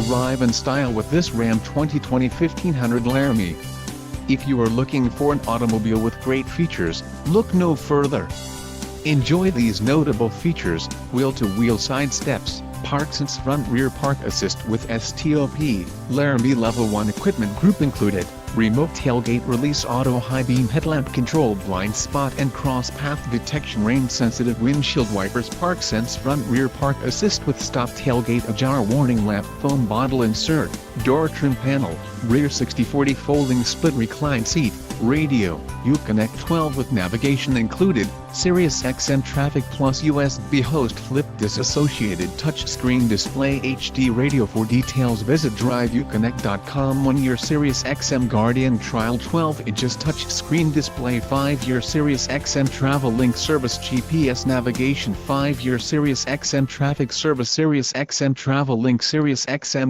Arrive in style with this Ram 2020 1500 Laramie. If you are looking for an automobile with great features, look no further. Enjoy these notable features: wheel-to-wheel side steps, park sense front rear park assist with STOP, Laramie Level 1 equipment group included, remote tailgate release, auto high beam headlamp control, blind spot and cross path detection, rain sensitive windshield wipers, park sense front rear park assist with stop tailgate ajar warning lamp, foam bottle insert, door trim panel, rear 60/40 folding split recline seat, radio, Uconnect 12 with navigation included, Sirius XM Traffic Plus USB host, flip disassociated touchscreen display, HD radio. For details visit driveuconnect.com. 1-year Sirius XM Guardian trial, 12 inches touchscreen display, 5-year Sirius XM Travel Link service, GPS navigation, 5-year Sirius XM traffic service, Sirius XM Travel Link, Sirius XM